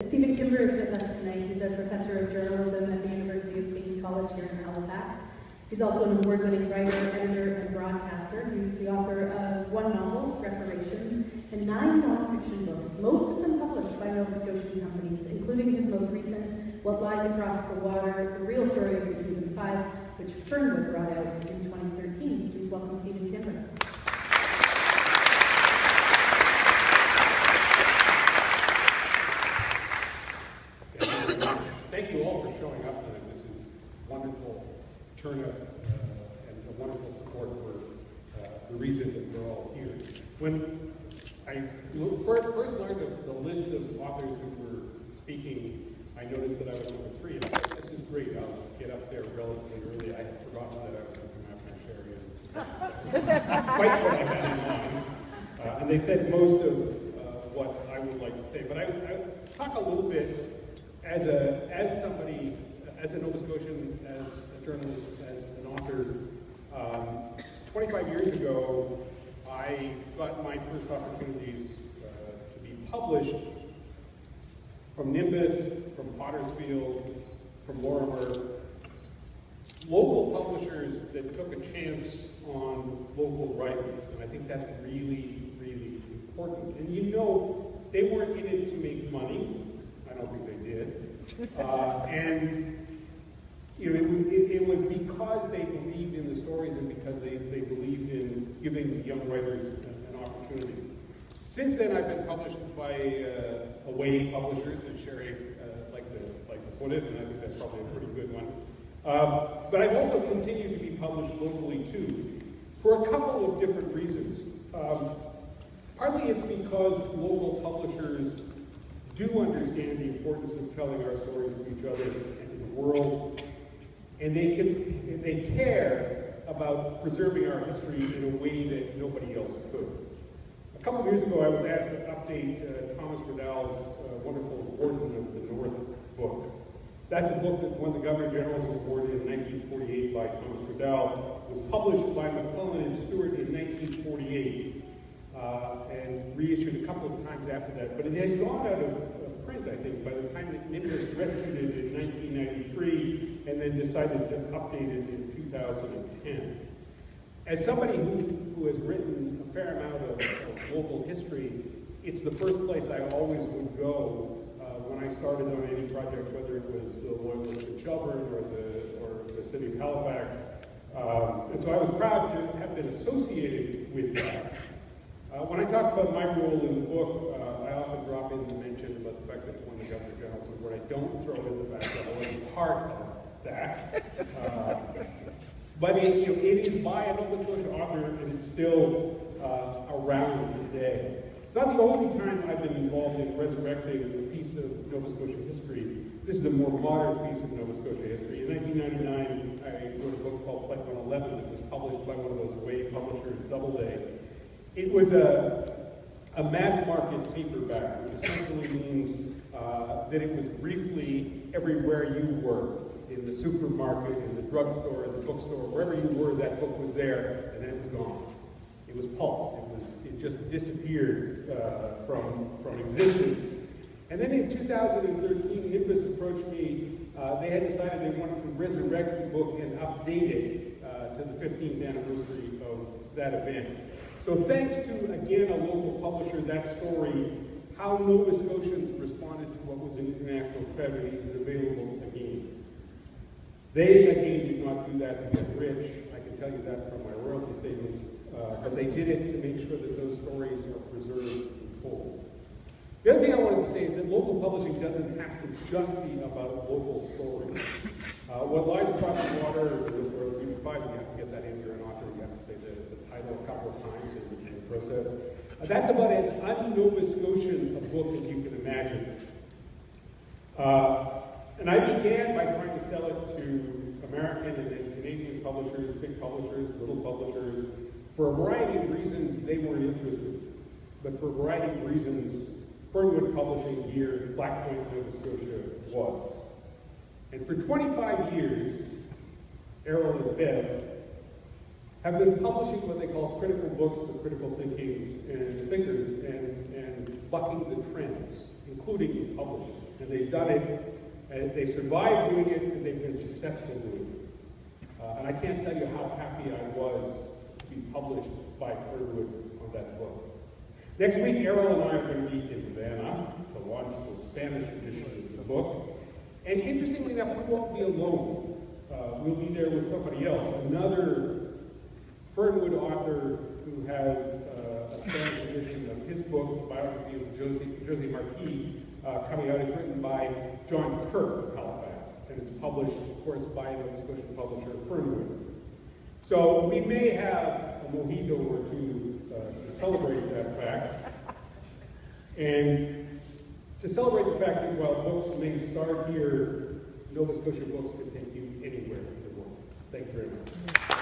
Stephen Kimber is with us tonight. He's a professor of journalism at the University of King's College here in Halifax. He's also an award-winning writer, editor, and broadcaster. He's the author of 1 novel, Reparations, and 9 non-fiction books, most of them published by Nova Scotian companies, including his most recent, What Lies Across the Water, The Real Story of the Human Five, which Fernwood brought out in 2013. Please welcome Stephen Kimber. Thank you all for showing up tonight. This is wonderful turnout and a wonderful support for the reason that we're all here. When I first learned of the list of authors who were speaking, I noticed that I was number 3, and I thought, this is great. I'll get up there relatively early. I had forgotten that I was going to come after Sherry and quite what I had in mind. And they said most of what I would like to say, but I talk a little bit as somebody, as a Nova Scotian, as a journalist, as an author. 25 years ago, I got my first opportunities to be published from Nimbus, from Pottersfield, from Lorimer, local publishers that took a chance on local writers, and I think that's really, really important. And you know, they weren't in it to make money. I don't think they did. And you know, it was because they believed in the stories and because they believed in giving young writers an opportunity. Since then, I've been published by away publishers, as Sherry like to put it, and I think that's probably a pretty good one. But I've also continued to be published locally too, for a couple of different reasons. Partly it's because local publishers do understand the importance of telling our stories to each other and to the world, and they care about preserving our history in a way that nobody else could. A couple of years ago, I was asked to update Thomas Riddell's wonderful Warden of the North book. That's a book that won the Governor General's Award in 1948 by Thomas Riddell. It was published by McClellan and Stewart in 1948. And reissued a couple of times after that, but it had gone out of print, I think, by the time that Nimbus rescued it in 1993 and then decided to update it in 2010. As somebody who has written a fair amount of local history, it's the first place I always would go when I started on any project, whether it was the Loyalists in Shelburne or the city of Halifax. And so I was proud to have been associated with that. When I talk about my role in the book, I often drop in and mention about the fact that it won the Governor General's Award. I don't throw in the fact that I wasn't part of that. But it is by a Nova Scotia author, and it's still around today. It's not the only time I've been involved in resurrecting a piece of Nova Scotia history. This is a more modern piece of Nova Scotia history. In 1999, I wrote a book called Flight 111 that was published by one of those away publishers, Doubleday. It was a mass market paperback, which essentially means that it was briefly everywhere you were, in the supermarket, in the drugstore, in the bookstore, wherever you were, that book was there, and then it was gone. It was pulped. It just disappeared from existence. And then in 2013, Nimbus approached me. They had decided they wanted to resurrect the book and update it to the 15th anniversary of that event. So thanks to, again, a local publisher, that story, how Nova Scotians responded to what was an international tragedy is available again. They, again, did not do that to get rich. I can tell you that from my royalty statements. But they did it to make sure that those stories are preserved and told. The other thing I wanted to say is that local publishing doesn't have to just be about local stories. What Lies Across the Water, or you probably have to get that in. You're an author, you have to say the title a couple of times in the process. That's about as un-Nova Scotian a book as you can imagine. And I began by trying to sell it to American and then Canadian publishers, big publishers, little publishers. For a variety of reasons, they weren't interested. But for a variety of reasons, Fernwood Publishing here, Black Point, Nova Scotia, was. And for 25 years, Errol and Bev have been publishing what they call critical books for critical thinkers and bucking the trends, including in publishing. And they've done it, and they've survived doing it, and they've been successful doing it. And I can't tell you how happy I was to be published by Fernwood on that book. Next week, Errol and I are going to meet in Havana to launch the Spanish edition of the book. And interestingly enough, we won't be alone. We'll be there with somebody else, another Fernwood author who has a Spanish edition of his book, biography of Jose Marti, coming out. It's written by John Kirk of Halifax, and it's published, of course, by Nova Scotian publisher Fernwood. So we may have a mojito or two to celebrate that fact, and to celebrate the fact that while books may start here, Nova Scotia books can take you anywhere in the world. Thank you very much.